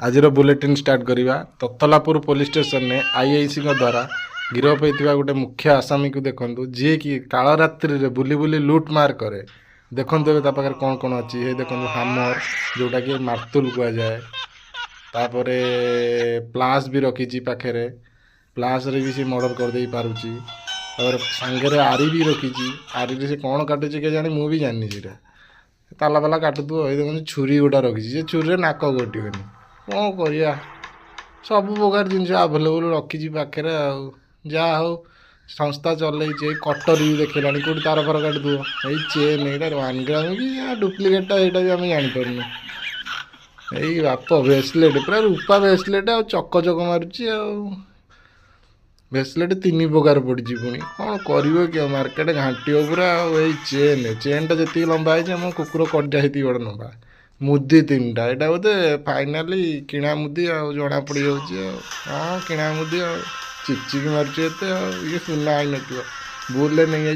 आजिर bulletin start करवा ततलापुर police station में IIC द्वारा गिरफ होता गोटे मुख्य आसामी को देखु जी कि काल रात्रि रे बुली बुली लुटमार करे। देखु पाखे कौन कौन अच्छी ये देखो हामर जोटा कि मार्तुल कहुए तापर प्लास भी रखी पाखे प्लास रे भी सी मर्डर कर दे पारुची और सांगे आरी भी रखी आरी से कौन काटुची के जानी मुझे जानी सीटा ताला पाला काटुथो ये देखो छुरी गोटा रखी छुरी नाक कटिबनी कौन करिया सब प्रकार जिन आभेलेबल रखी पाखे जा हो संस्था चल कटर भी देखला कौट तार फार काटुव यही चेन यहाँ 1 ग्राम कि डुप्लिकेटा यहाँ भी आम जापरनु यही बाप ब्रेसलेट पूरा रूपा ब्रेसलेट आ चक चक मारुची ब्रेसलेट 3 प्रकार पड़ी पुणी कौन कर मार्केट घाटी पूरा यही चेनटा जी लंबा है आम कुकुर कटा है बड़ लंबा मुदी 3टा यहाँ बोधे फाइनाली किणा मुदी जना पड़ जाऊँगी हाँ किणा मुदी चिकचिक मारुचे ये सुना आई न बुले नहीं